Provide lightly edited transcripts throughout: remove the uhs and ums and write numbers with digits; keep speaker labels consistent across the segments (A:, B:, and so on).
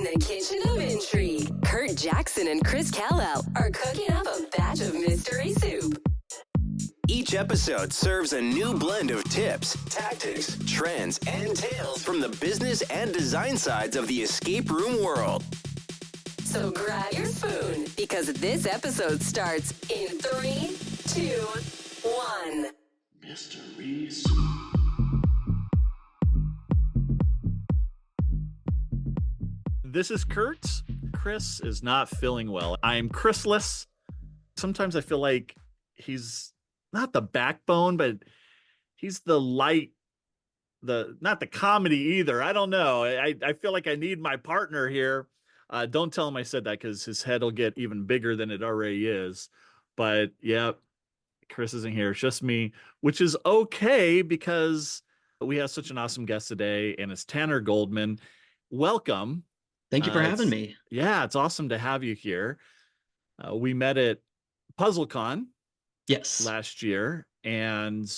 A: the kitchen of Intrigue, Curt Jackson and Chris Callell are cooking up a batch of mystery soup.
B: Each episode serves a new blend of tips, tactics, trends, and tales from the business and design sides of the escape room world.
A: So grab your spoon, because this episode starts in 3, 2, 1.
C: Mystery soup.
D: This is Curt. Chris is not feeling well. I'm Chrisless. Sometimes I feel like he's not the backbone, but he's the light, not the comedy either. I don't know. I feel like I need my partner here. Don't tell him I said that, because his head will get even bigger than it already is. But yeah, Chris isn't here. It's just me, which is okay because we have such an awesome guest today, and it's Tanner Goldman. Welcome.
E: Thank you for having me.
D: Yeah, it's awesome to have you here. We met at PuzzleCon last year, and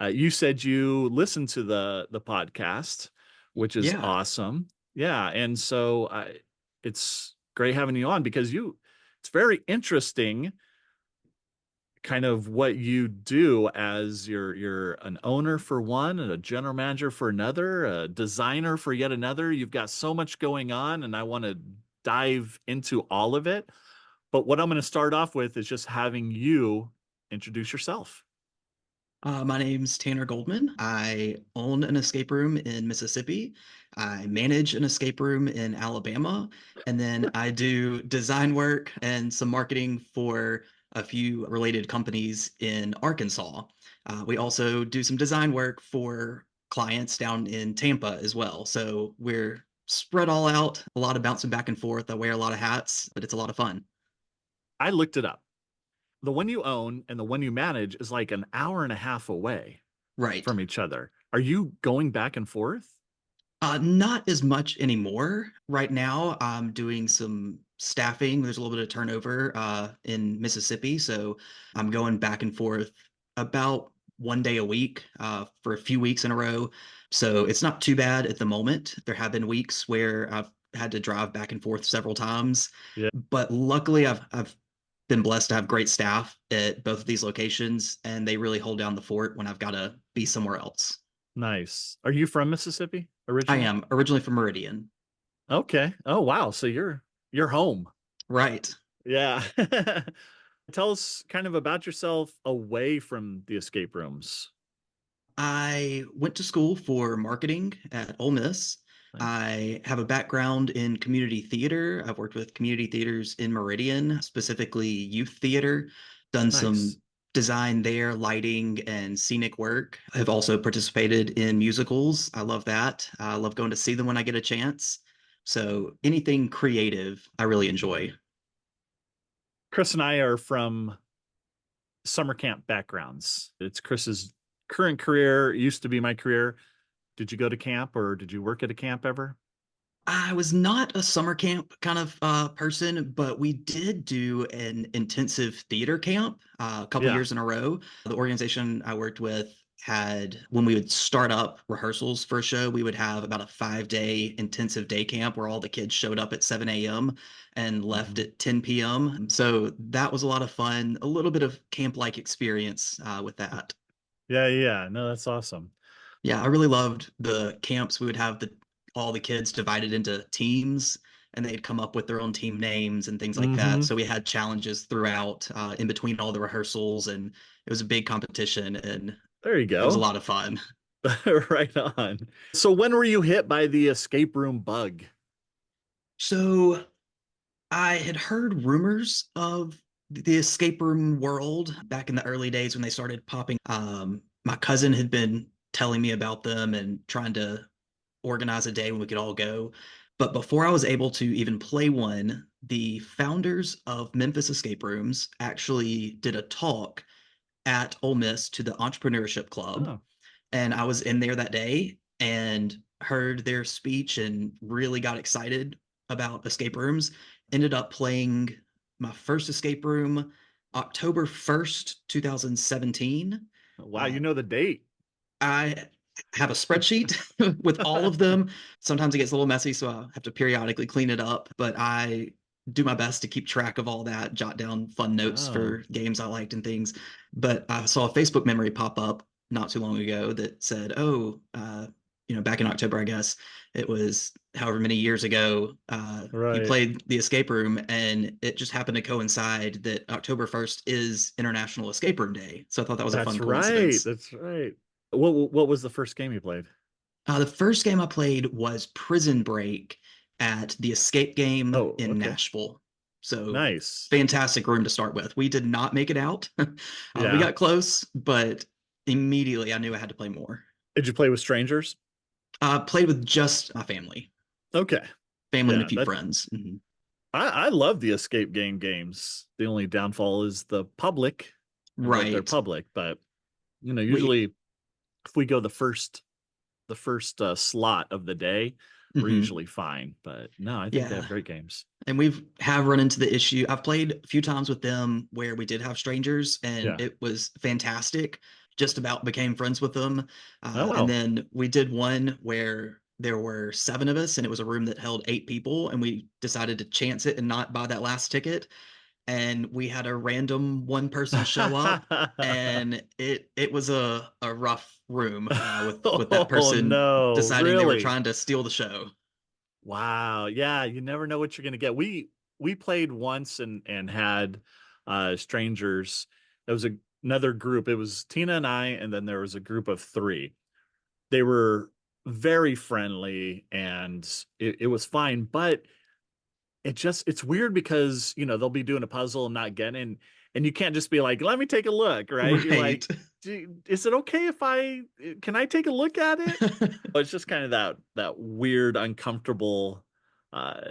D: you said you listened to the podcast, which is awesome. Yeah, and so it's great having you on, because it's very interesting kind of what you do, as you're an owner for one, and a general manager for another, a designer for yet another. You've got so much going on, and I want to dive into all of it. But what I'm going to start off with is just having you introduce yourself.
E: My name's Tanner Goldman. I own an escape room in Mississippi. I manage an escape room in Alabama. And then I do design work and some marketing for a few related companies in Arkansas. We also do some design work for clients down in Tampa as well. So we're spread all out, a lot of bouncing back and forth. I wear a lot of hats, but it's a lot of fun.
D: I looked it up. The one you own and the one you manage is like an hour and a half away from each other. Are you going back and forth?
E: Not as much anymore. Right now, I'm doing some staffing. There's a little bit of turnover in Mississippi, so I'm going back and forth about one day a week for a few weeks in a row. So it's not too bad at the moment. There have been weeks where I've had to drive back and forth several times, but luckily I've been blessed to have great staff at both of these locations, and they really hold down the fort when I've got to be somewhere else.
D: Nice. Are you from Mississippi originally?
E: I am originally from Meridian.
D: Okay. Oh, wow. So you're home.
E: Right.
D: Yeah. Tell us kind of about yourself away from the escape rooms.
E: I went to school for marketing at Ole Miss.
D: Nice.
E: I have a background in community theater. I've worked with community theaters in Meridian, specifically youth theater, done some design there, lighting and scenic work. I've also participated in musicals. I love that. I love going to see them when I get a chance. So anything creative, I really enjoy.
D: Chris and I are from summer camp backgrounds. It's Chris's current career. It used to be my career. Did you go to camp, or did you work at a camp ever?
E: I was not a summer camp kind of person, but we did do an intensive theater camp a couple years in a row. The organization I worked with had, when we would start up rehearsals for a show, we would have about a 5-day intensive day camp where all the kids showed up at 7 a.m. and left at 10 p.m. So that was a lot of fun, a little bit of camp-like experience with that.
D: Yeah. No, that's awesome.
E: Yeah, I really loved the camps. We would have all the kids divided into teams, and they'd come up with their own team names and things like that. So we had challenges throughout in between all the rehearsals, and it was a big competition, and
D: there you go.
E: It was a lot of fun.
D: Right on. So when were you hit by the escape room bug?
E: So I had heard rumors of the escape room world back in the early days when they started popping. My cousin had been telling me about them and trying to organize a day when we could all go. But before I was able to even play one, the founders of Memphis Escape Rooms actually did a talk at Ole Miss to the Entrepreneurship Club.
D: Oh.
E: And I was in there that day and heard their speech and really got excited about escape rooms. Ended up playing my first escape room October 1st, 2017.
D: Wow, you know the date.
E: I have a spreadsheet with all of them. Sometimes it gets a little messy, so I have to periodically clean it up, but I do my best to keep track of all that, jot down fun notes
D: Oh,
E: for games I liked and things. But I saw a Facebook memory pop up not too long ago that said, "Oh, back in October, I guess it was however many years ago, you
D: right.
E: played the escape room, and it just happened to coincide that October 1st is International Escape Room Day." So I thought that was a
D: That's
E: fun
D: right.
E: coincidence.
D: That's right. What was the first game you played?
E: The first game I played was Prison Break at the Escape Game
D: Oh,
E: in
D: okay.
E: Nashville. So
D: Nice.
E: fantastic room to start with. We did not make it out. We
D: Yeah.
E: got close, but immediately I knew I had to play more.
D: Did you play with strangers?
E: Played with just my
D: Okay.
E: family and a
D: Yeah,
E: few
D: that
E: friends. Mhm.
D: I love the escape game games. The only downfall is the public and that they're
E: Right.
D: public, but
E: We,
D: usually if we go the first slot of the day, we're
E: mhm.
D: usually fine. But no, I think they have
E: Yeah.
D: great games.
E: And we've have run into the issue. I've played a few times with them where we did have strangers, and
D: Yeah.
E: it was fantastic. Just about became friends with them.
D: Oh
E: And
D: wow.
E: then we did one where there were seven of us, and it was a room that held eight people, and we decided to chance it and not buy that last ticket. And we had a random one person show up, and it was a rough room with that
D: Oh
E: person
D: no,
E: deciding they were
D: really?
E: trying to steal the show.
D: Wow. Yeah, you never know what you're gonna get. We played once and had strangers. There was another group. It was Tina and I, and then there was a group of three. They were very friendly and it was fine, but it's weird because they'll be doing a puzzle and not getting in, and you can't just be like, let me take a look, right? You're
E: Right.
D: like, is it okay if can I take a look at it? It's just kind of that weird, uncomfortable, uh,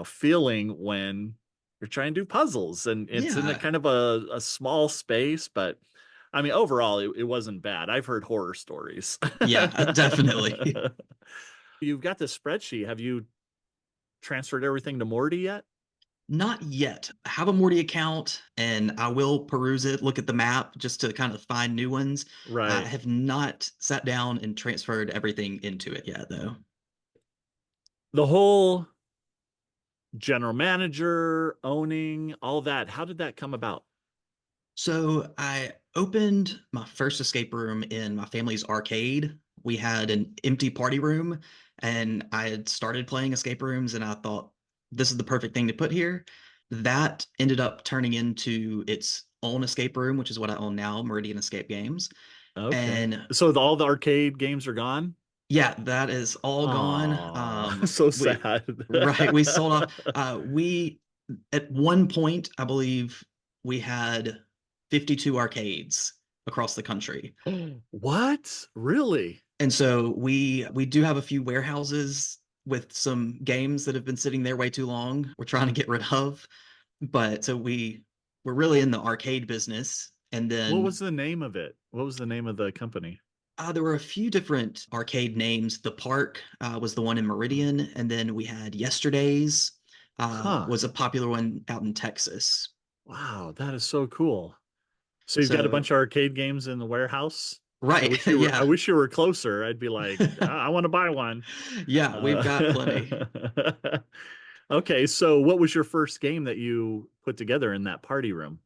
D: feeling when you're trying to do puzzles, and it's in a
E: Yeah.
D: kind of a small space. But I mean, overall, it wasn't bad. I've heard horror stories.
E: Yeah, definitely.
D: You've got the spreadsheet. Have you transferred everything to Morty yet?
E: Not yet. I have a Morty account and I will peruse it, look at the map just to kind of find new ones. I
D: Right.
E: have not sat down and transferred everything into it yet, though.
D: The whole general manager, owning, all that, how did that come about?
E: So I opened my first escape room in my family's arcade. We had an empty party room, and I had started playing escape rooms, and I thought this is the perfect thing to put here. That ended up turning into its own escape room, which is what I own now, Meridian Escape Games.
D: Okay.
E: And
D: So all the arcade games are gone?
E: yeah, that is all gone.
D: Oh, so
E: We
D: sad.
E: right, we sold off. We at one point, I believe, we had 52 arcades across the country.
D: What? Really?
E: And so we do have a few warehouses with some games that have been sitting there way too long. We're trying to get rid of. But so we're really in the arcade business. And
D: What was
E: then
D: the name of it? What was the name of the company?
E: there were a few different arcade names. The Park was the one in Meridian, and then we had Yesterday's
D: Huh.
E: was a popular one out in Texas.
D: Wow, that is so cool. So you've got a
E: So
D: bunch of arcade games in the warehouse? I
E: right,
D: wish you were I
E: yeah,
D: wish you were closer. I'd be like, I want to buy one.
E: yeah, we've got plenty.
D: Uh, okay, so what was your first game that you put together in that party room?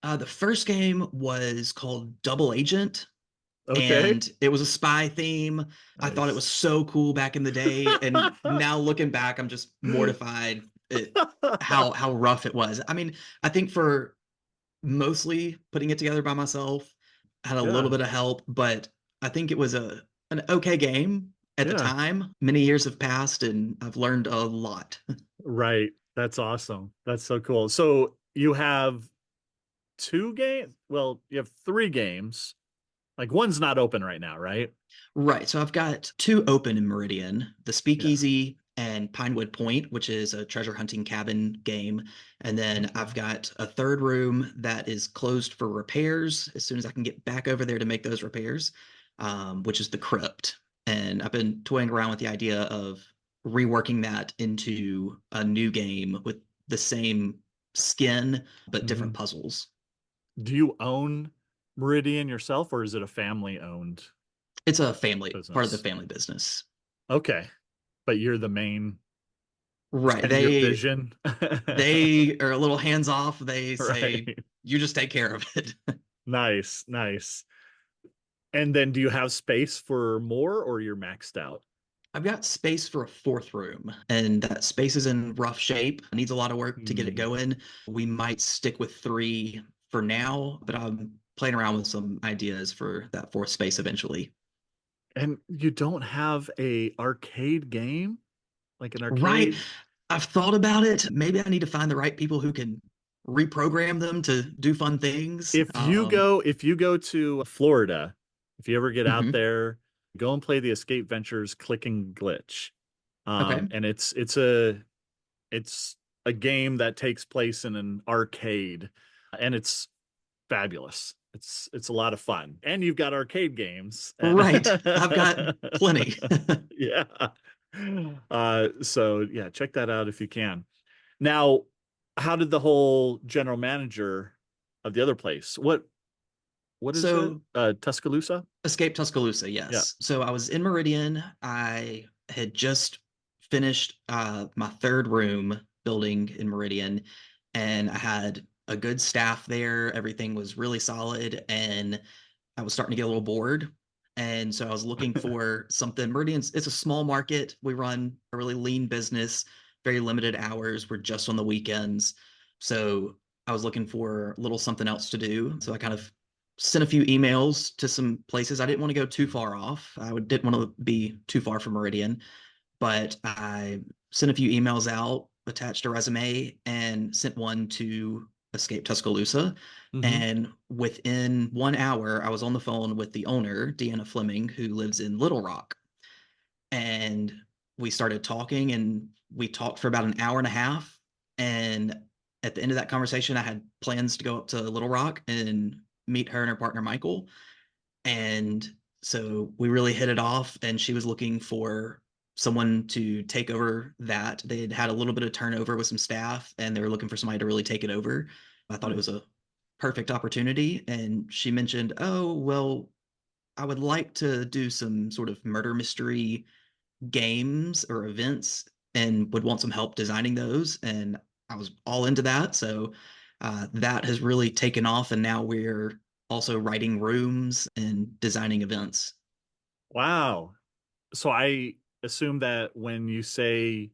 E: The first game was called Double Agent,
D: Okay.
E: and it was a spy theme. I thought it was
D: Nice.
E: so cool back in the day, and now looking back, I'm just mortified at how rough it was. I mean, I think for mostly putting it together by myself, I had a little
D: Yeah.
E: bit of help, but I think it was a an okay game at the
D: Yeah.
E: time. Many years have passed, and I've learned a lot.
D: Right. That's awesome. That's so cool. So you have two games? Well, you have three games. Like one's not open right now, right?
E: Right. So I've got two open in Meridian, the
D: Yeah.
E: Speakeasy and Pinewood Point, which is a treasure hunting cabin game. And then
D: Okay.
E: I've got a third room that is closed for repairs as soon as I can get back over there to make those repairs, which is the Crypt. And I've been toying around with the idea of reworking that into a new game with the same skin, but different
D: Mhm.
E: puzzles.
D: Do you own Meridian yourself, or is it a family owned?
E: It's a part of the
D: business?
E: family business.
D: Okay. But you're the main
E: Right.
D: setting your vision.
E: They are a little hands off. They say,
D: Right.
E: you just take care of it.
D: Nice, nice. And then do you have space for more or you're maxed out?
E: I've got space for a fourth room, and that space is in rough shape. Needs a lot of work to get it
D: Hmm.
E: going. We might stick with three for now, but I'm playing around with some ideas for that fourth space eventually.
D: And you don't have a arcade game? Like an
E: Right.
D: arcade?
E: I've thought about it. Maybe I need to find the right people who can reprogram them to do fun things.
D: If you go to Florida, if you ever get out
E: Mhm.
D: there, go and play the Escape Ventures Click and Glitch.
E: Okay.
D: And it's a game that takes place in an arcade, and it's fabulous. It's a lot of fun, and you've got arcade games.
E: Right. I've got plenty.
D: Yeah. So yeah, check that out if you can. Now, how did the whole general manager of the other place? What is it?
E: So
D: Tuscaloosa?
E: Escape Tuscaloosa,
D: Yeah.
E: yes. So I was in Meridian. I had just finished my third room building in Meridian, and I had a good staff there. Everything was really solid, and I was starting to get a little bored. And so I was looking for something. It's a small market. We run a really lean business, very limited hours. We're just on the weekends. So I was looking for a little something else to do. So I kind of sent a few emails to some places. I didn't want to go too far off. Didn't want to be too far from Meridian, but I sent a few emails out, attached a resume, and sent one to Escape Tuscaloosa.
D: Hmm.
E: And within 1 hour, I was on the phone with the owner, Deanna Fleming, who lives in Little Rock. And we started talking, and we talked for about an hour and a half. And at the end of that conversation, I had plans to go up to Little Rock and meet her and her partner, Michael. And so we really hit it off, and she was looking for someone to take over that. They had had a little bit of turnover with some staff, and they were looking for somebody to really take it over. I thought it was
D: Nice.
E: a perfect opportunity. And she mentioned, oh, well, I would like to do some sort of murder mystery games or events and would want some help designing those. And I was all into that. So that has really taken off. And now we're also writing rooms and designing events.
D: Wow. So I assume that when you say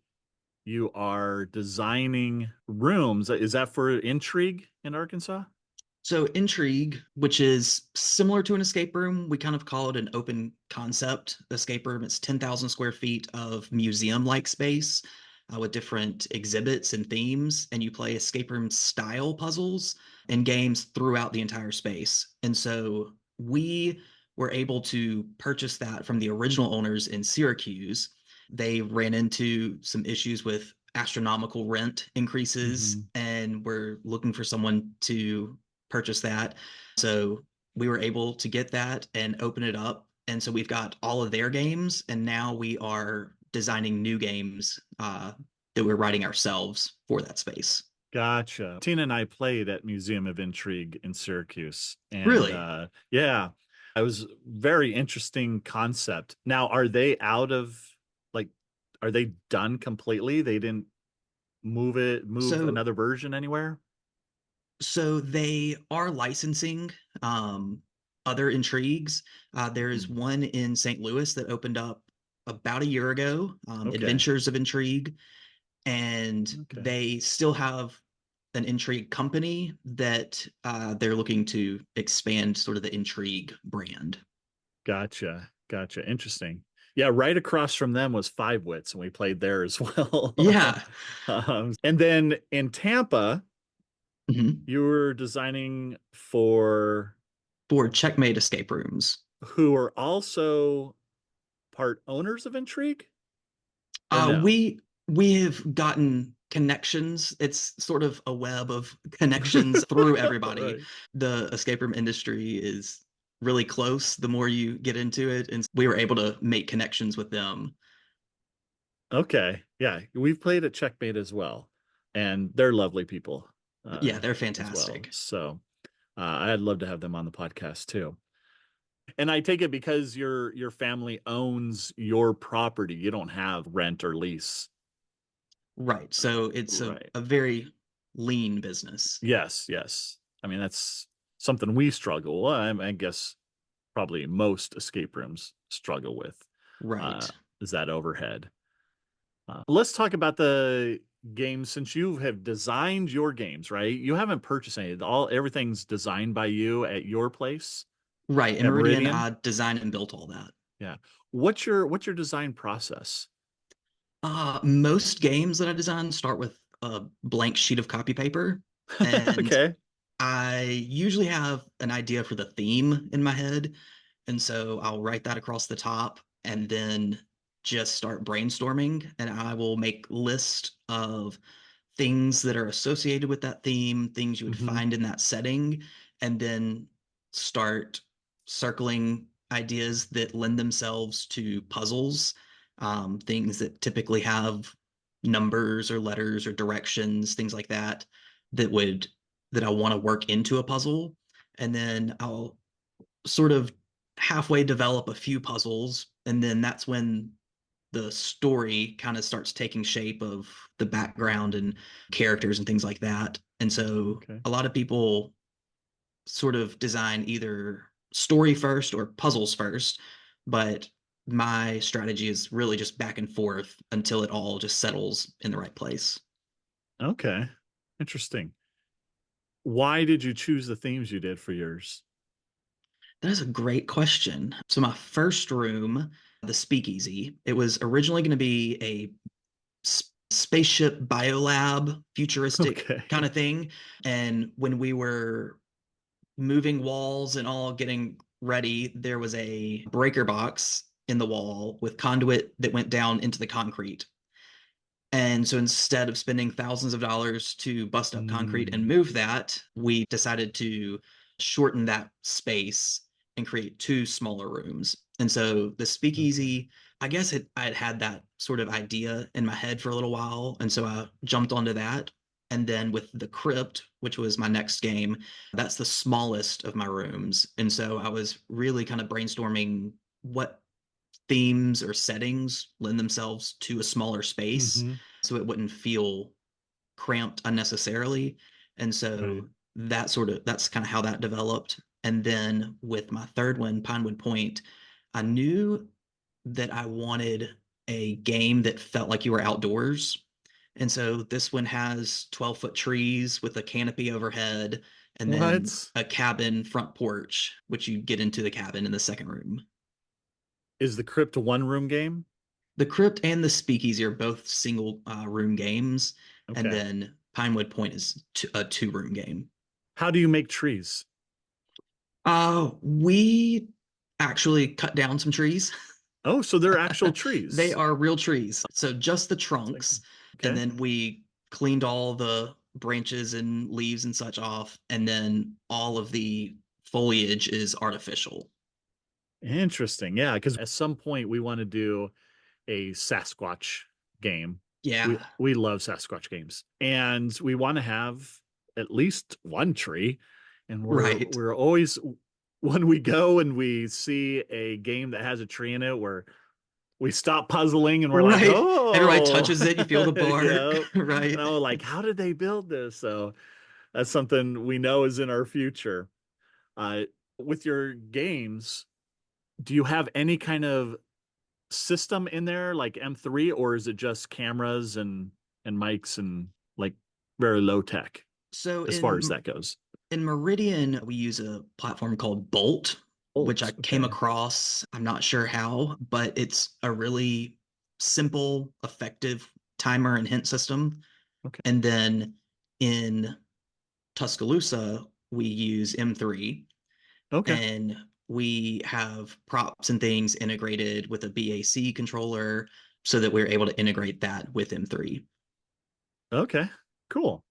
D: you are designing rooms, is that for Intrigue in Arkansas?
E: So Intrigue, which is similar to an escape room, we kind of call it an open concept escape room. It's 10,000 square feet of museum-like space with different exhibits and themes, and you play escape room style puzzles and games throughout the entire space. And so we were able to purchase that from the original owners in Syracuse. They ran into some issues with astronomical rent increases,
D: Hmm.
E: and we're looking for someone to purchase that. So we were able to get that and open it up. And so we've got all of their games, and now we are designing new games that we're writing ourselves for that space.
D: Gotcha. Tina and I played at Museum of Intrigue in Syracuse. And
E: Really?
D: yeah, it was very interesting concept. Now, are they out of like, are they done completely? They didn't move
E: So
D: another version anywhere?
E: so they are licensing other intrigues. There is
D: Hmm.
E: one in St. Louis that opened up about a year ago,
D: Okay.
E: Adventures of Intrigue, and
D: Okay.
E: they still have an Intrigue company that they're looking to expand sort of the Intrigue brand.
D: Gotcha. Gotcha. Interesting. Yeah, right across from them was Five Wits, and we played there as well.
E: Yeah.
D: And then in Tampa,
E: Mhm.
D: you were designing for
E: For Checkmate escape rooms.
D: who are also part owners of Intrigue, or
E: Uh,
D: no?
E: we we have gotten connections. It's sort of a web of connections through everybody.
D: Right.
E: The escape room industry is really close the more you get into it, and we were able to make connections with them.
D: Okay. Yeah, we've played at Checkmate as well, and they're lovely people
E: Yeah, they're
D: as well.
E: fantastic.
D: So I'd love to have them on the podcast too. And I take it because your family owns your property, you don't have rent or lease.
E: Right. So it's
D: Right.
E: a very lean business.
D: Yes, yes. I mean, that's something we struggle. I guess probably most escape rooms struggle with.
E: Right.
D: Is that overhead? Let's talk about the games since you have designed your games, right? You haven't purchased any. Everything's designed by you at your place
E: Right. In
D: at
E: Meridian,
D: Meridian.
E: I designed and built all that.
D: Yeah. What's your design process?
E: Most games that I design start with a blank sheet of copy paper, and
D: Okay.
E: I usually have an idea for the theme in my head. And so I'll write that across the top and then just start brainstorming. And I will make lists of things that are associated with that theme, things you would
D: Mm-hmm.
E: find in that setting, and then start circling ideas that lend themselves to puzzles, things that typically have numbers or letters or directions, things like that, that I want to work into a puzzle. And then I'll sort of halfway develop a few puzzles. And then that's when the story kind of starts taking shape of the background and characters and things like that. And so a lot of people sort of design either story first or puzzles first, but my strategy is really just back and forth until it all just settles in the right place.
D: Okay. Interesting. Why did you choose the themes you did for yours?
E: That is a great question. So my first room, the speakeasy, it was originally going to be a spaceship biolab, futuristic
D: Okay.
E: kind of thing. And when we were moving walls and all getting ready, there was a breaker box in the wall with conduit that went down into the concrete. And so instead of spending thousands of dollars to bust up concrete and move that, we decided to shorten that space and create two smaller rooms. And so the speakeasy, I guess I'd had that sort of idea in my head for a little while. And so I jumped onto that. And then with the crypt, which was my next game, that's the smallest of my rooms. And so I was really kind of brainstorming what themes or settings lend themselves to a smaller space
D: Mm-hmm.
E: so it wouldn't feel cramped unnecessarily. And
D: Right.
E: so that's kind of how that developed. And then with my third one, Pinewood Point, I knew that I wanted a game that felt like you were outdoors. And so this one has 12-foot trees with a canopy overhead and then
D: What?
E: a cabin front porch, which you get into the cabin in the second room.
D: Is the crypt a one room game?
E: The Crypt and the Speakeasy are both single room games, and
D: Okay.
E: then Pinewood Point is a two-room game.
D: How do you make trees?
E: We actually cut down some trees.
D: Oh, so they're actual
E: They
D: trees.
E: are real trees. So just the trunks, and
D: Okay.
E: then we cleaned all the branches and leaves and such off, and then all of the foliage is artificial.
D: Interesting. Yeah, because at some point we want to do a Sasquatch game.
E: Yeah.
D: We love Sasquatch games. And we want to have at least one tree. And
E: Right.
D: we're always when we go and we see a game that has a tree in it where we stop puzzling and we're like,
E: Right. Everybody
D: oh,
E: touches it, you feel the bark.
D: yeah.
E: Right.
D: And I'm like, how did they build this? So that's something we know is in our future. Uh, with your games, do you have any kind of system in there like M3, or is it just cameras and mics and like very low tech
E: So
D: as far as that goes?
E: in Meridian, we use a platform called Bolt, which I
D: Bolts.
E: came
D: Okay.
E: across. I'm not sure how, but it's a really simple, effective timer and hint system.
D: Okay.
E: And then in Tuscaloosa, we use M3,
D: Okay.
E: and we have props and things integrated with a BAC controller so that we're able to integrate that with M3.
D: Okay. Cool.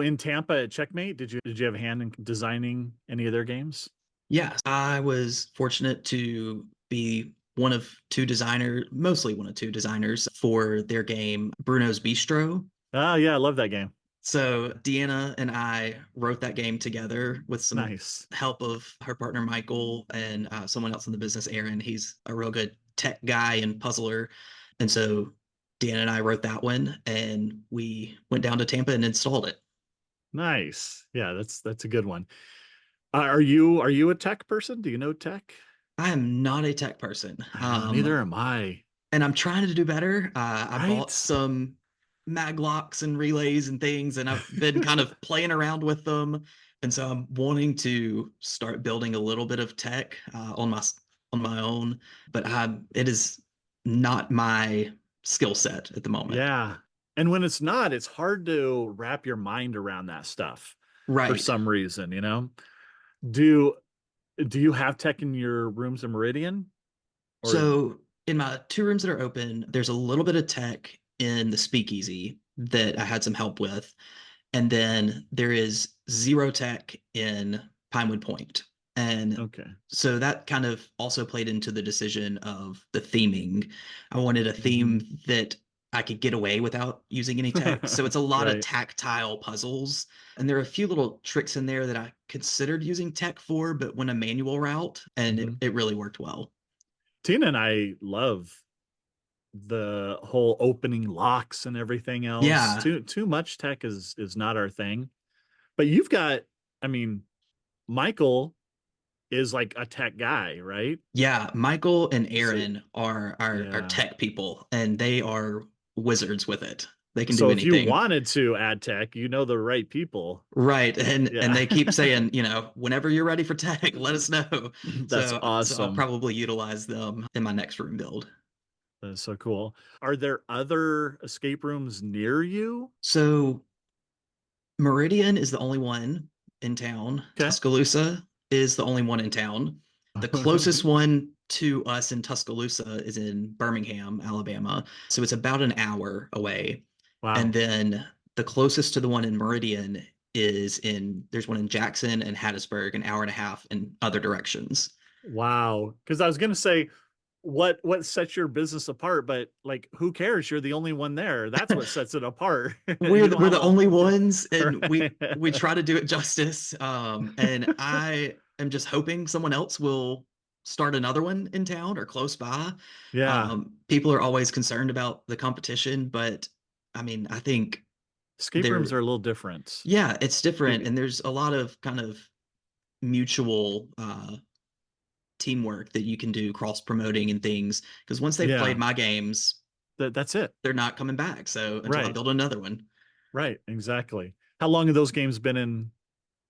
D: In Tampa at Checkmate, did you have a hand in designing any of their games?
E: Yes, I was fortunate to be mostly one of two designers for their game Bruno's Bistro.
D: Oh yeah, I love that game.
E: So Deanna and I wrote that game together with some
D: Nice.
E: help of her partner Michael and someone else in the business, Aaron. He's a real good tech guy and puzzler. And so Deanna and I wrote that one, and we went down to Tampa and installed it.
D: Nice. Yeah, that's a good one. Are you a tech person? Do you know tech?
E: I am not a tech person.
D: Neither am I.
E: And I'm trying to do better. I bought
D: Right?
E: some mag locks and relays and things, and I've been kind of playing around with them. And so I'm wanting to start building a little bit of tech on my own, but it is not my skill set at the moment.
D: Yeah. And when it's not, it's hard to wrap your mind around that stuff
E: Right.
D: for some reason, you know? Do you have tech in your rooms in Meridian?
E: So in my 2 rooms that are open, there's a little bit of tech in the speakeasy that I had some help with. And then there is 0 tech in Pinewood Point. And
D: okay.
E: So that kind of also played into the decision of the theming. I wanted a theme that I could get away without using any tech. So it's a lot of tactile puzzles. And there are a few little tricks in there that I considered using tech for, but went a manual route, and it really worked well.
D: Tina and I love the whole opening locks and everything else.
E: Yeah.
D: Too much tech is not our thing. But you've got, I mean, Michael is like a tech guy, right?
E: Yeah, Michael and Aaron are tech people, and they are wizards with it. They can do anything.
D: So if you wanted to add tech, you know the right people.
E: Right. And they keep saying, whenever you're ready for tech, let us know.
D: That's awesome.
E: So I'll probably utilize them in my next room build.
D: That's so cool. Are there other escape rooms near you?
E: So Meridian is the only one in town. Okay. Tuscaloosa is the only one in town. The closest one to us in Tuscaloosa is in Birmingham, Alabama. So it's about an hour away. Wow. And then the closest to the one in Meridian there's one in Jackson and Hattiesburg, an hour and a half in other directions.
D: Wow. Because I was going to say, what sets your business apart, but like, who cares? You're the only one there. That's what sets it apart.
E: We're the only ones, and we try to do it justice. And I am just hoping someone else will start another one in town or close by.
D: Yeah.
E: People are always concerned about the competition, but I mean, I think
D: escape rooms are a little different.
E: Yeah, it's different, and there's a lot of kind of mutual teamwork that you can do, cross promoting and things, because once they've played my games,
D: that's it.
E: They're not coming back. So until I build another one.
D: Right, exactly. How long have those games been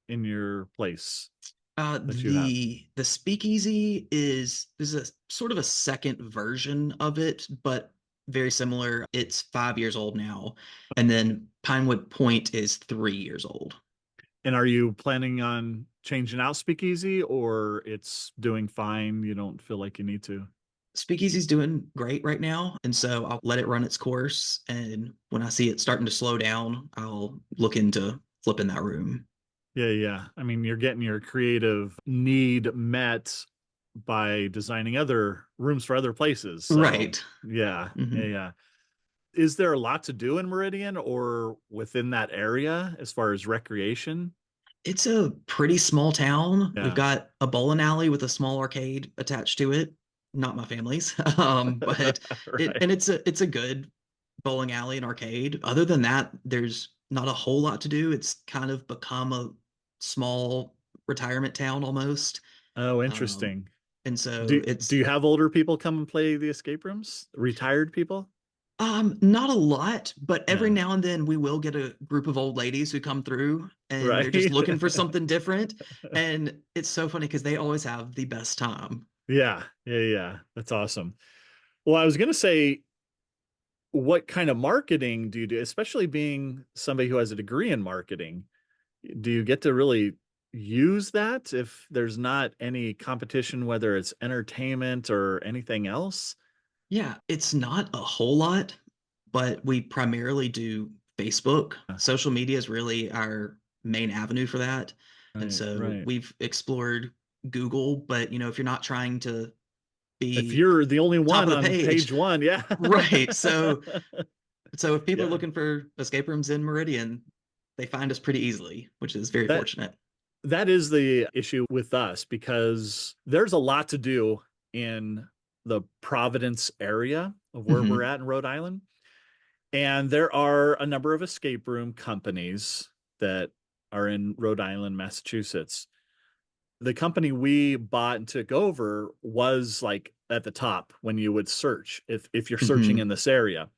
D: in your place?
E: The speakeasy is a sort of a second version of it, but very similar. It's 5 years old now, and then Pinewood Point is 3 years old.
D: And are you planning on changing out speakeasy, or it's doing fine? You don't feel like you need to?
E: Speakeasy's doing great right now, and so I'll let it run its course. And when I see it starting to slow down, I'll look into flipping that room.
D: Yeah. I mean, you're getting your creative need met by designing other rooms for other places. So,
E: right.
D: Yeah. Yeah. Is there a lot to do in Meridian or within that area as far as recreation? It's
E: a pretty small town. Yeah. We've got a bowling alley with a small arcade attached to it. Not my family's, but right. It's a good bowling alley and arcade. Other than that, there's not a whole lot to do. It's kind of become a small retirement town almost.
D: Oh, interesting.
E: And so
D: do you have older people come and play the escape rooms? Retired people?
E: Not a lot, but every now and then we will get a group of old ladies who come through, and they're just looking for something different. And it's so funny because they always have the best time.
D: Yeah. That's awesome. Well, I was going to say, what kind of marketing do you do, especially being somebody who has a degree in marketing? Do you get to really use that if there's not any competition, whether it's entertainment or anything else?
E: Yeah, it's not a whole lot, but we primarily do Facebook. Social media is really our main avenue for that. And so we've explored Google, but if you're not trying to be,
D: if you're the only one on page one,
E: right. So if people are looking for escape rooms in Meridian, they find us pretty easily, which is very
D: That
E: fortunate.
D: that is the issue with us because there's a lot to do in the Providence area of where we're at in Rhode Island. And there are a number of escape room companies that are in Rhode Island, Massachusetts. The company we bought and took over was like at the top when you would search, if you're searching in this area.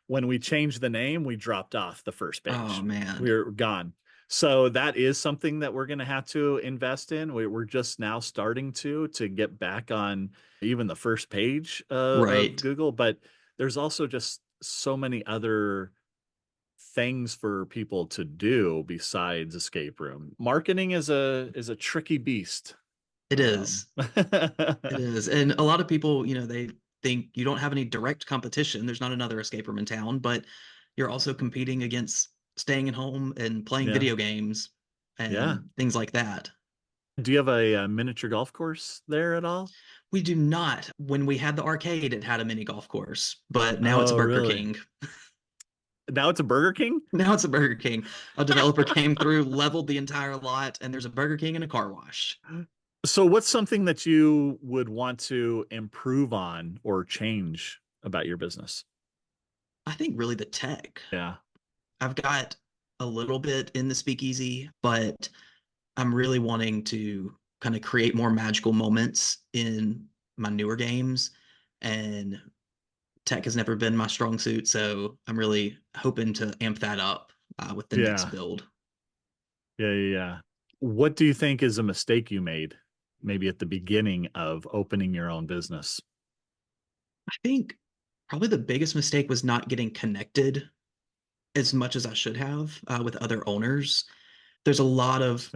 D: When we changed the name, we dropped off the first page.
E: Oh man.
D: We were gone. So that is something that we're going to have to invest in. We're just now starting to get back on even the first page of Google, but there's also just so many other things for people to do besides escape room. Marketing is a tricky beast.
E: It is. It is. And a lot of people, they think you don't have any direct competition. There's not another escape room in town, but you're also competing against staying at home and playing video games and things like that.
D: Do you have a miniature golf course there at all?
E: We do not. When we had the arcade, it had a mini golf course, but now it's a Burger King.
D: Now it's a Burger King?
E: Now it's a Burger King. A developer came through, leveled the entire lot, and there's a Burger King and a car wash.
D: So what's something that you would want to improve on or change about your business?
E: I think really the tech.
D: Yeah.
E: I've got a little bit in the speakeasy, but I'm really wanting to kind of create more magical moments in my newer games, and tech has never been my strong suit. So I'm really hoping to amp that up with the next build.
D: Yeah. What do you think is a mistake you made maybe at the beginning of opening your own business?
E: I think probably the biggest mistake was not getting connected as much as I should have with other owners. There's a lot of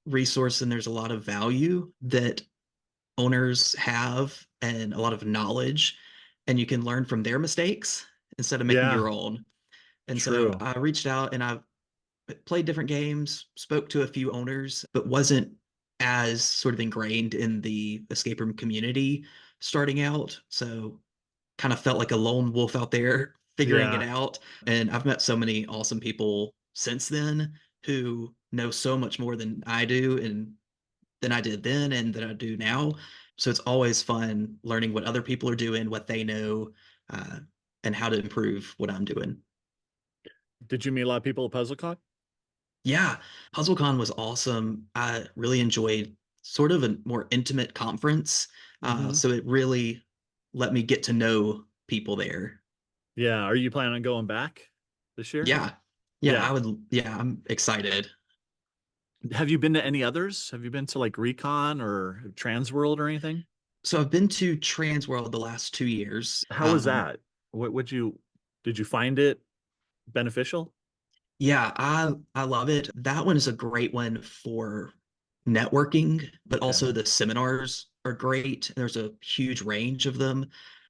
E: resource and there's a lot of value that owners have and a lot of knowledge, and you can learn from their mistakes instead of making your own. And so I reached out and I've played different games, spoke to a few owners, but wasn't as sort of ingrained in the escape room community starting out. So kind of felt like a lone wolf out there figuring it out. And I've met so many awesome people since then who know so much more than I do and than I did then and that I do now. So it's always fun learning what other people are doing, what they know, and how to improve what I'm doing.
D: Did you meet a lot of people at PuzzleCon?
E: Yeah, PuzzleCon was awesome. I really enjoyed sort of a more intimate conference. So it really let me get to know people there.
D: Yeah. Are you planning on going back this year?
E: Yeah, I would. Yeah, I'm excited.
D: Have you been to any others? Have you been to like Recon or Transworld or anything?
E: So I've been to Transworld the last 2 years.
D: How was that? Did you find it beneficial?
E: Yeah, I love it. That one is a great one for networking, but also the seminars are great. There's a huge range of them.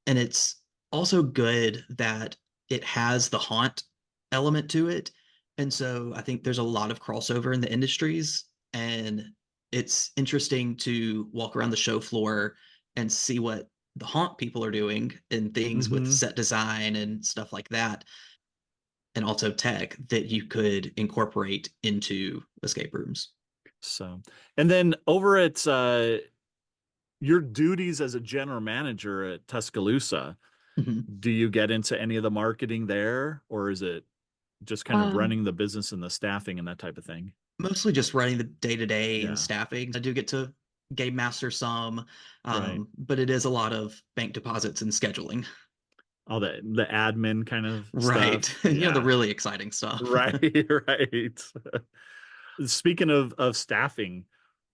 E: And it's also good that it has the haunt element to it. And so I think there's a lot of crossover in the industries. And it's interesting to walk around the show floor and see what the haunt people are doing and things with set design and stuff like that. And also tech that you could incorporate into escape rooms.
D: So, and then over at your duties as a general manager at Tuscaloosa, do you get into any of the marketing there, or is it just kind of running the business and the staffing and that type of thing?
E: Mostly just running the day-to-day and staffing. I do get to game master some, but it is a lot of bank deposits and scheduling.
D: All the admin kind of
E: stuff. The really exciting stuff.
D: Right. Speaking of staffing,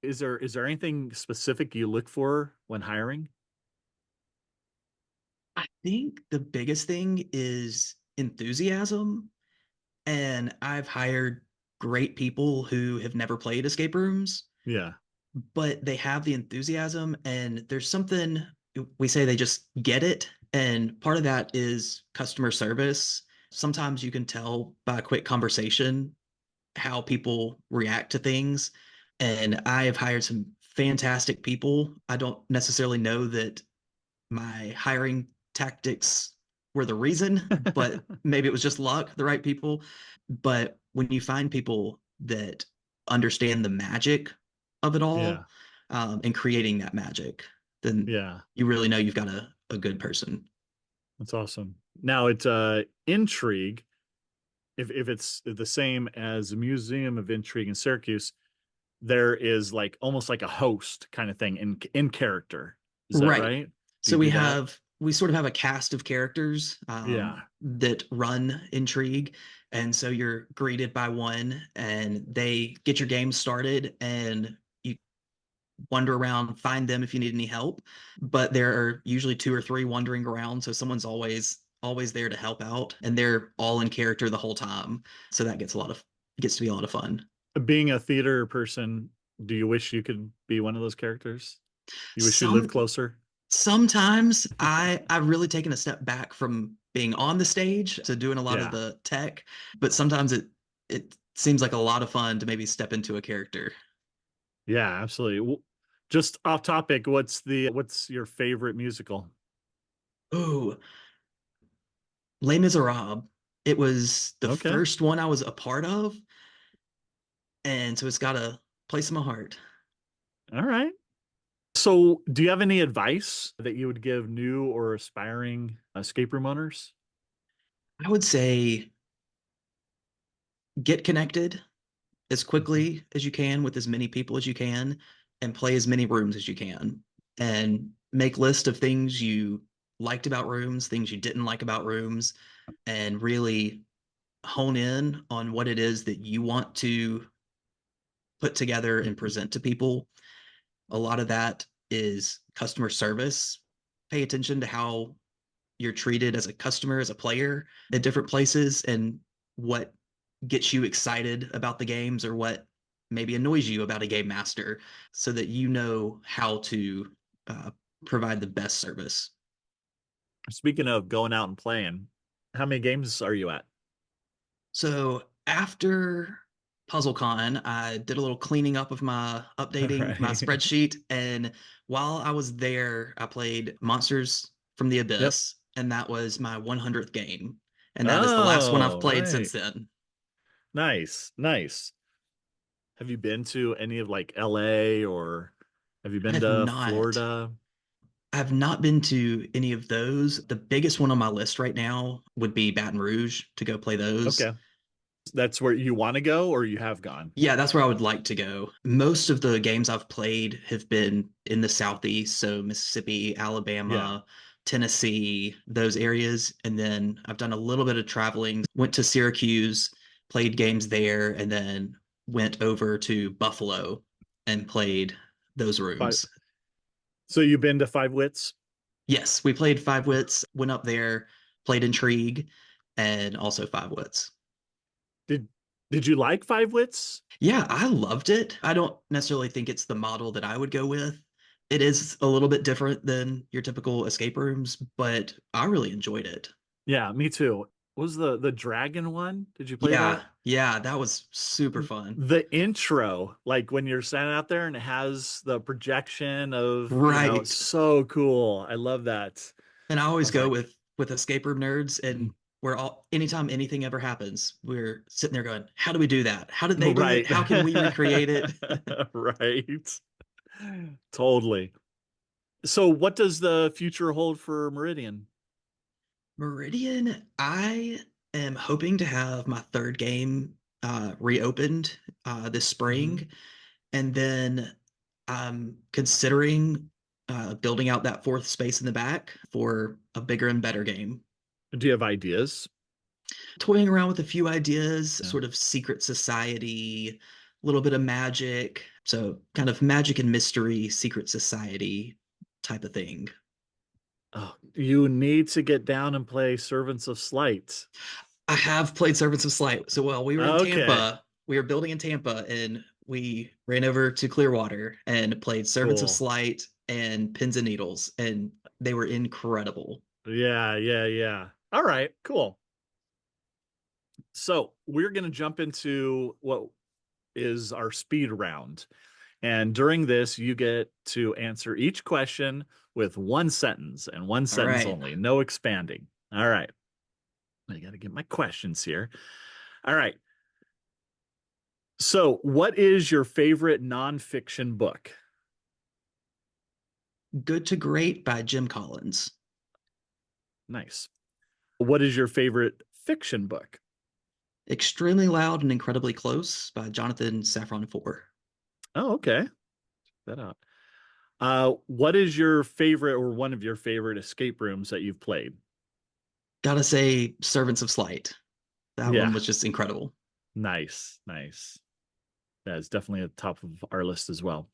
D: is there anything specific you look for when hiring?
E: I think the biggest thing is enthusiasm. And I've hired great people who have never played escape rooms.
D: Yeah.
E: But they have the enthusiasm, and there's something we say they just get it. And part of that is customer service. Sometimes you can tell by a quick conversation how people react to things. And I have hired some fantastic people. I don't necessarily know that my hiring tactics were the reason, but maybe it was just luck, the right people. But when you find people that understand the magic of it
D: Yeah.
E: all, and creating that magic, then
D: Yeah.
E: you really know you've got a good person.
D: That's awesome. Now it's Intrigue. If it's the same as the Museum of Intrigue in Syracuse, there is like almost like a host kind of thing in character. Is that
E: Right.
D: right? Do
E: So
D: you do that?
E: we sort of have a cast of characters
D: Yeah.
E: that run Intrigue. And so you're greeted by one and they get your game started and you wander around, find them if you need any help. But there are usually two or three wandering around. So someone's always there to help out. And they're all in character the whole time. So that gets to be a lot of fun.
D: Being a theater person, do you wish you could be one of those characters? You wish you lived
E: Some
D: closer?
E: Sometimes I've really taken a step back from being on the stage to doing a lot of
D: Yeah.
E: the tech, but sometimes it seems like a lot of fun to maybe step into a character.
D: Yeah, absolutely. Just off topic, what's your favorite musical?
E: Ooh, Les Miserables. It was the
D: Okay.
E: first one I was a part of, and so it's got a place in my heart.
D: All right. So, do you have any advice that you would give new or aspiring escape room owners?
E: I would say get connected as
D: Mhm.
E: quickly as you can with as many people as you can and play as many rooms as you can and make list of things you liked about rooms, things you didn't like about rooms, and really hone in on what it is that you want to put together and present to people. A lot of that is customer service. Pay attention to how you're treated as a customer, as a player at different places, and what gets you excited about the games or what maybe annoys you about a game master so that you know how to uh, provide the best service.
D: Speaking of going out and playing, how many games are you at?
E: So after PuzzleCon, I did a little cleaning up of my
D: All
E: updating my
D: right.
E: spreadsheet. And while I was there, I played Monsters from the
D: Yep.
E: Abyss, and that was my 100th game. And that is the last one I've
D: Oh,
E: played since
D: right.
E: then.
D: Nice. Nice. Have you been to any of like LA or have you
E: I
D: been
E: have
D: to
E: not.
D: Florida?
E: I've not been to any of those. The biggest one on my list right now would be Baton Rouge to go play those.
D: Okay. That's where you want to go or you have gone?
E: Yeah, that's where I would like to go. Most of the games I've played have been in the Southeast, so Mississippi,
D: Yeah.
E: Alabama, Tennessee, those areas. And then I've done a little bit of traveling, went to Syracuse, played games there, and then went over to Buffalo and played those
D: Five.
E: rooms.
D: So you've been to Five Wits?
E: Yes, we played Five Wits, went up there, played Intrigue, and also Five Wits.
D: Did did you like Five Wits?
E: Yeah, I loved it. I don't necessarily think it's the model that I would go with. It is a little bit different than your typical escape rooms, but I really enjoyed it.
D: Yeah, me too. What was the dragon one? Did you play
E: Yeah,
D: that?
E: yeah, that was super fun.
D: The intro, like when you're standing out there and it has the projection of, it's
E: Right.
D: so cool. I love that.
E: And I
D: I
E: always
D: was
E: go
D: like,
E: with escape room nerds, and we're all anytime anything ever happens, we're sitting there going, how do we do that? How did they do
D: right.
E: it? How can we recreate it?
D: Right. Totally. So what does the future hold for Meridian?
E: Meridian, I am hoping to have my third game reopened this
D: Hmm.
E: spring. And then I'm considering building out that fourth space in the back for a bigger and better game.
D: Do you have ideas?
E: Toying around with a few ideas,
D: Yeah.
E: sort of secret society, a little bit of magic. So, kind of magic and mystery, secret society type of thing.
D: Oh, you need to get down and play Servants of Slight.
E: I have played Servants of Slight. So, well, we were in
D: Okay.
E: Tampa. We were building in Tampa, and we ran over to Clearwater and played Servants of
D: Cool.
E: Slight and Pins and Needles, and they were incredible.
D: Yeah, yeah, yeah. All right, cool. So we're going to jump into what is our speed round. And during this, you get to answer each question with one sentence and one
E: All
D: sentence
E: right.
D: only, no expanding. All right. I got to get my questions here. All right. So, what is your favorite nonfiction book?
E: Good to Great by Jim Collins.
D: Nice. What is your favorite fiction book?
E: Extremely Loud and Incredibly Close by Jonathan Safran Foer.
D: Oh, okay. Check that out. What is your favorite or one of your favorite escape rooms that you've played?
E: Gotta say, Servants of Slight. That one was just incredible.
D: Nice. That is definitely at the top of our list as well.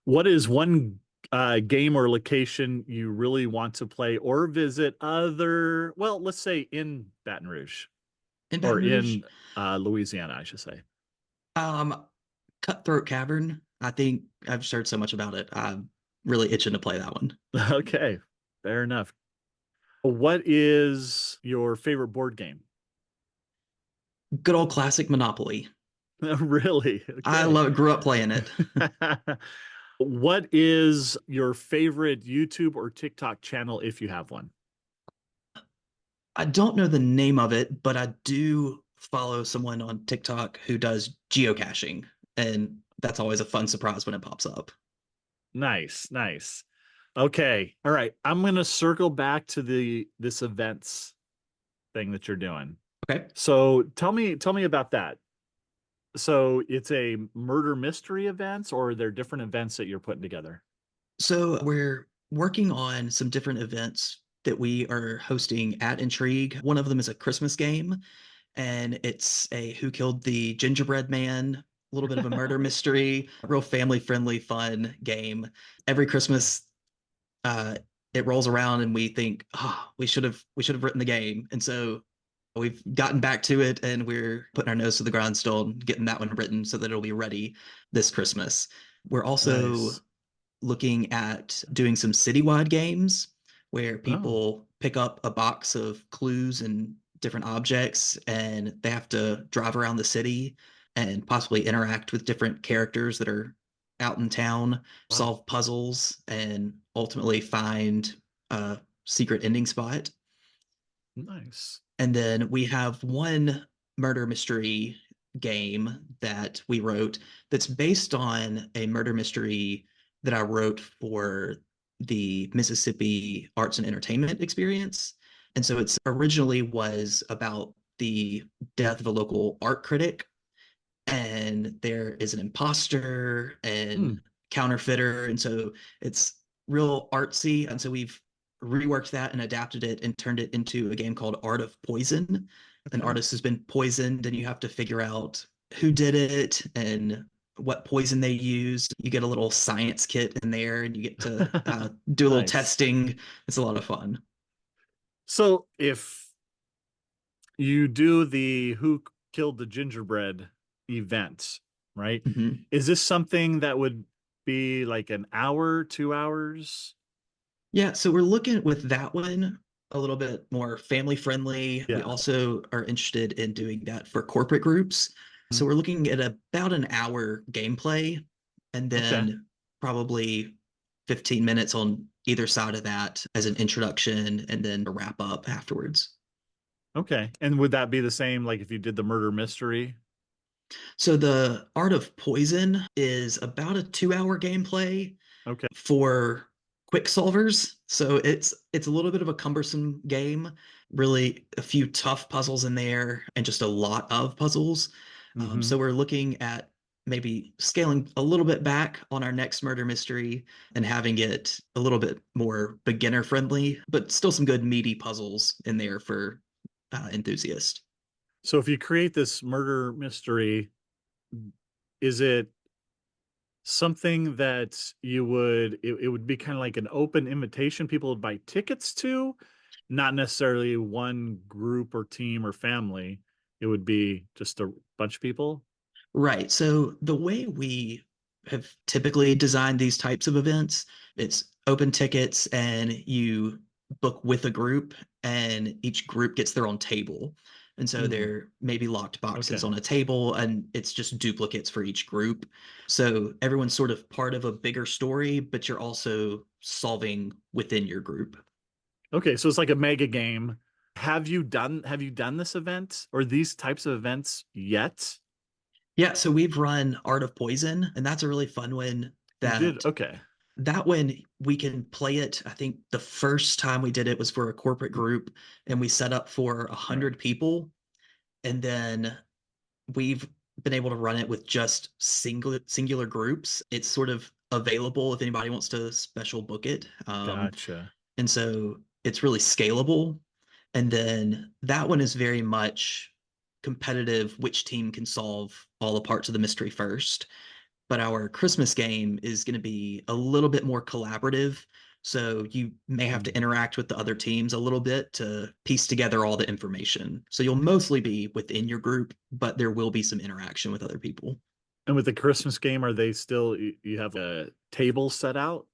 D: What is one game or location you really want to play or visit let's say in Baton Rouge?
E: In Baton Rouge?
D: In Louisiana, I should say.
E: Cutthroat Cavern. I think I've heard so much about it. I'm really itching to play that one.
D: Okay, fair enough. What is your favorite board game?
E: Good old classic Monopoly.
D: Really? Okay.
E: I love it. Grew up playing it.
D: What is your favorite YouTube or TikTok channel if you have one?
E: I don't know the name of it, but I do follow someone on TikTok who does geocaching, and that's always a fun surprise when it pops up.
D: Nice. Okay. All right. I'm going to circle back to this events thing that you're doing.
E: Okay.
D: So tell me about that. So it's a murder mystery events, or are there different events that you're putting together?
E: So we're working on some different events that we are hosting at Intrigue. One of them is a Christmas game, and it's a Who Killed the Gingerbread Man, a little bit of a murder mystery, real family-friendly, fun game. Every Christmas, it rolls around and we think, we should have written the game. And so we've gotten back to it, and we're putting our nose to the grindstone, getting that one written so that it'll be ready this Christmas. We're also looking at doing some citywide games where people pick up a box of clues and different objects, and they have to drive around the city and possibly interact with different characters that are out in town, solve puzzles, and ultimately find a secret ending spot.
D: Nice.
E: And then we have one murder mystery game that we wrote that's based on a murder mystery that I wrote for the Mississippi Arts and Entertainment Experience. And so it's originally was about the death of a local art critic. And there is an imposter and counterfeiter. And so it's real artsy. And so we've reworked that and adapted it and turned it into a game called Art of Poison. An artist has been poisoned, and you have to figure out who did it and what poison they used. You get a little science kit in there, and you get to do a little testing. It's a lot of fun.
D: So if you do the Who Killed the Gingerbread event, right?
E: Mm-hmm.
D: Is this something that would be like an hour, 2 hours?
E: Yeah, so we're looking with that one a little bit more family friendly. We also are interested in doing that for corporate groups. So we're looking at about an hour gameplay, and then probably 15 minutes on either side of that as an introduction, and then a wrap up afterwards.
D: Okay. And would that be the same like if you did the murder mystery?
E: So the Art of Poison is about a 2-hour gameplay for quick solvers. So it's a little bit of a cumbersome game, really a few tough puzzles in there and just a lot of puzzles. So we're looking at maybe scaling a little bit back on our next murder mystery and having it a little bit more beginner friendly, but still some good meaty puzzles in there for enthusiasts.
D: So if you create this murder mystery, is it something that it would be kind of like an open invitation people would buy tickets to, not necessarily one group or team or family? It would be just a bunch of people?
E: Right. So the way we have typically designed these types of events, it's open tickets and you book with a group, and each group gets their own table. And so there may be locked boxes on a table, and it's just duplicates for each group. So everyone's sort of part of a bigger story, but you're also solving within your group.
D: Okay, so it's like a mega game. Have you done this event or these types of events yet?
E: Yeah, so we've run Art of Poison, and that's a really fun one.
D: You did?
E: That
D: Okay.
E: that one we can play it. I think the first time we did it was for a corporate group, and we set up for 100 people, and then we've been able to run it with just singular groups. It's sort of available if anybody wants to special book it.
D: Gotcha.
E: And so it's really scalable. And then that one is very much competitive, which team can solve all the parts of the mystery first. But our Christmas game is going to be a little bit more collaborative. So you may have to interact with the other teams a little bit to piece together all the information. So you'll mostly be within your group, but there will be some interaction with other people.
D: And with the Christmas game, are they still, you have a table set out?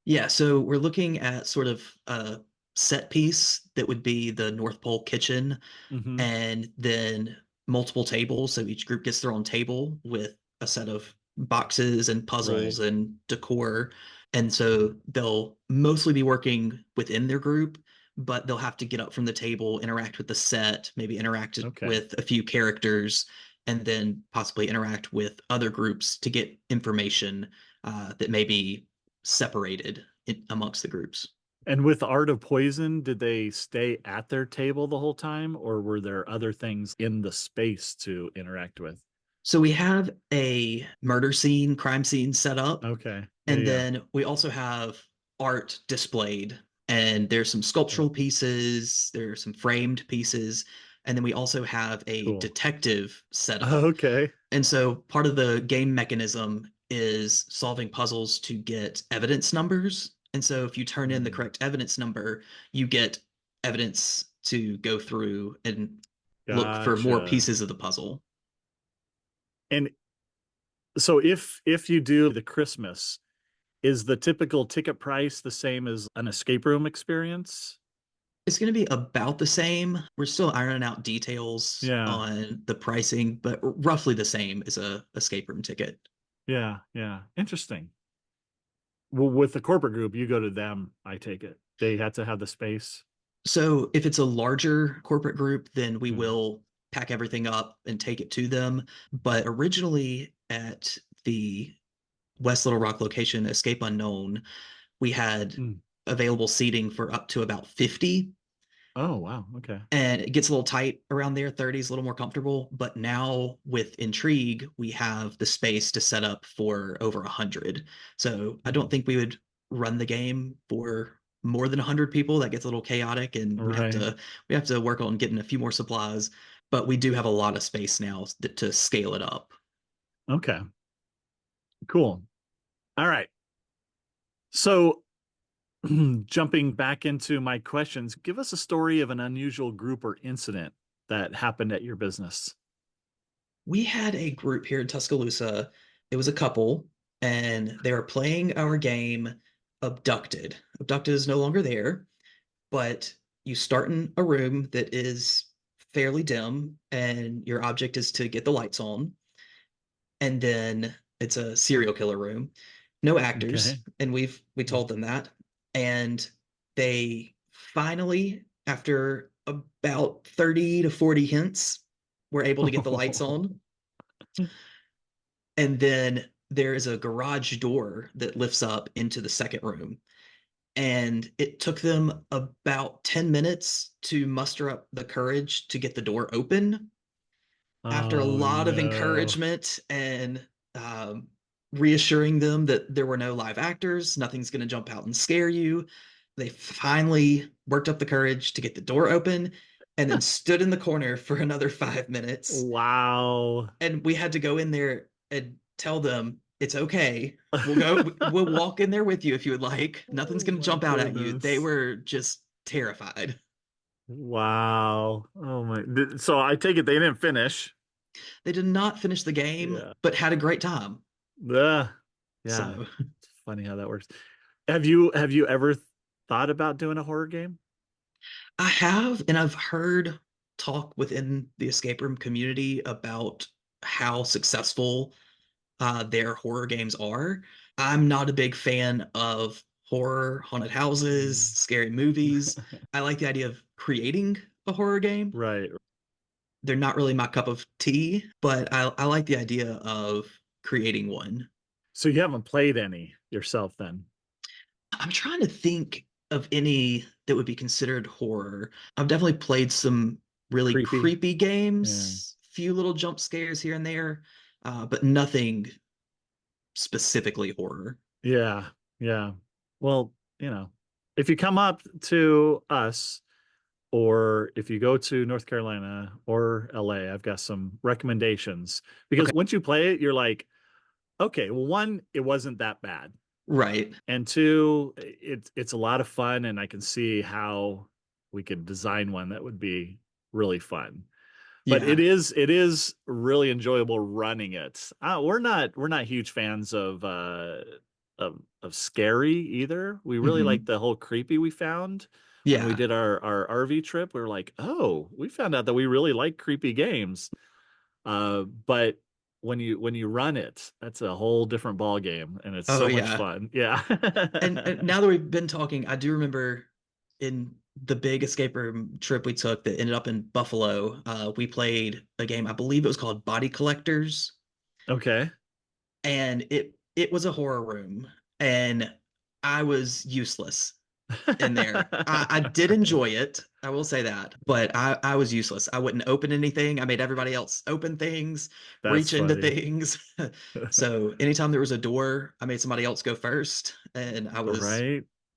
E: Yeah, so we're looking at sort of a set piece that would be the North Pole kitchen,
D: Mm-hmm.
E: and then multiple tables. So each group gets their own table with a set of boxes and puzzles and decor. And so they'll mostly be working within their group, but they'll have to get up from the table, interact with the set, maybe interact with a few characters, and then possibly interact with other groups to get information that may be separated amongst the groups.
D: And with Art of Poison, did they stay at their table the whole time, or were there other things in the space to interact with?
E: So we have a murder scene, crime scene set up.
D: Okay.
E: And then we also have art displayed. And there's some sculptural pieces, there are some framed pieces. And then we also have a detective set up.
D: Okay.
E: And so part of the game mechanism is solving puzzles to get evidence numbers. And so if you turn in the correct evidence number, you get evidence to go through and look for more pieces of the puzzle.
D: And so if you do the Christmas, is the typical ticket price the same as an escape room experience?
E: It's going to be about the same. We're still ironing out details on the pricing, but roughly the same as a escape room ticket.
D: Yeah, yeah. Interesting. Well, with the corporate group, you go to them, I take it. They had to have the space.
E: So if it's a larger corporate group, then we will pack everything up and take it to them. But originally at the West Little Rock location, Escape Unknown, we had available seating for up to about 50.
D: Oh, wow. Okay.
E: And it gets a little tight around there. 30 is a little more comfortable. But now with Intrigue, we have the space to set up for over 100. So I don't think we would run the game for more than 100 people. That gets a little chaotic, and we have to work on getting a few more supplies. But we do have a lot of space now to scale it up.
D: Okay. Cool. All right. So jumping back into my questions, give us a story of an unusual group or incident that happened at your business.
E: We had a group here in Tuscaloosa. It was a couple, and they were playing our game Abducted. Abducted is no longer there, but you start in a room that is fairly dim, and your object is to get the lights on. And then it's a serial killer room. No actors, and we told them that. And they finally, after about 30 to 40 hints, were able to get the lights on. And then there is a garage door that lifts up into the second room. And it took them about 10 minutes to muster up the courage to get the door open. After a lot of encouragement and reassuring them that there were no live actors, nothing's going to jump out and scare you, they finally worked up the courage to get the door open, and then stood in the corner for another 5 minutes.
D: Wow.
E: And we had to go in there and tell them, it's okay. We'll walk in there with you if you would like. Nothing's going to jump out at you. They were just terrified.
D: Wow. Oh my. So I take it they didn't finish.
E: They did not finish the game, but had a great time.
D: Yeah.
E: So.
D: It's funny how that works. Have you ever thought about doing a horror game?
E: I have, and I've heard talk within the escape room community about how successful their horror games are. I'm not a big fan of horror, haunted houses, scary movies. I like the idea of creating a horror game.
D: Right.
E: They're not really my cup of tea, but I like the idea of creating one.
D: So you haven't played any yourself then?
E: I'm trying to think of any that would be considered horror. I've definitely played some really creepy games, few little jump scares here and there, but nothing specifically horror.
D: Yeah. Yeah. Well, if you come up to us, or if you go to North Carolina or LA, I've got some recommendations, because once you play it, you're like, okay, well, one, it wasn't that bad.
E: Right.
D: And two, it's a lot of fun, and I can see how we could design one that would be really fun. But
E: Yeah.
D: it is really enjoyable running it. We're not huge fans of scary either. We really like the whole creepy we found. When we did our RV trip. We were like, oh, we found out that we really like creepy games. But when you run it, that's a whole different ball game, and it's so much fun. Yeah.
E: and now that we've been talking, I do remember in the big escape room trip we took that ended up in Buffalo, we played a game, I believe it was called Body Collectors.
D: Okay.
E: And it was a horror room, and I was useless in there. I did enjoy it, I will say that, but I was useless. I wouldn't open anything. I made everybody else open things, reach into things. So anytime there was a door, I made somebody else go first, and I was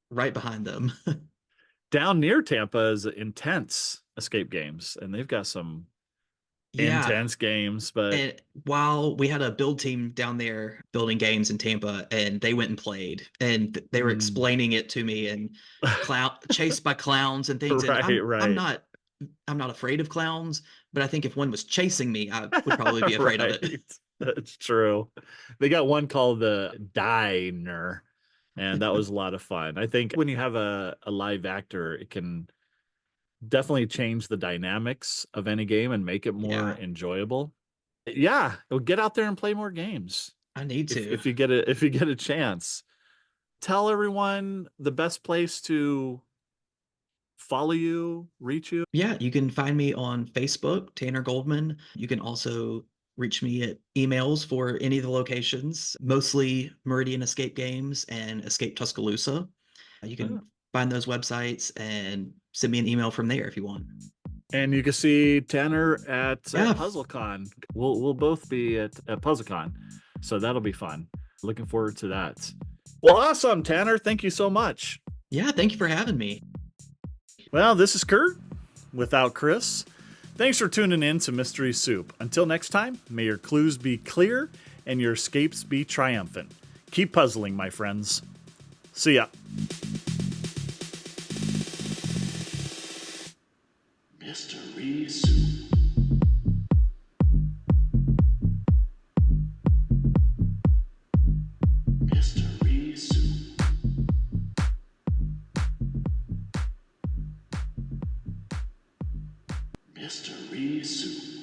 E: right behind them.
D: Down near Tampa is Intense Escape Games, and they've got some intense games. But
E: and while we had a build team down there building games in Tampa, and they went and played, and they were explaining it to me, and chased by clowns and things. And I'm not afraid of clowns, but I think if one was chasing me, I would probably be afraid of it.
D: That's true. They got one called the Diner, and that was a lot of fun. I think when you have a live actor, it can definitely change the dynamics of any game and make it more enjoyable. Yeah, get out there and play more games.
E: I need to.
D: If you get a chance. Tell everyone the best place to follow you, reach you.
E: Yeah, you can find me on Facebook, Tanner Goldman. You can also reach me at emails for any of the locations, mostly Meridian Escape Games and Escape Tuscaloosa. You can find those websites and send me an email from there if you want.
D: And you can see Tanner at PuzzleCon. We'll both be at PuzzleCon, so that'll be fun. Looking forward to that. Well, awesome, Tanner. Thank you so much.
E: Yeah, thank you for having me.
D: Well, this is Curt without Chris. Thanks for tuning in to Mystery Soup. Until next time, may your clues be clear and your escapes be triumphant. Keep puzzling, my friends. See ya.
C: Mystery Soup. Mystery Soup. Mystery Soup.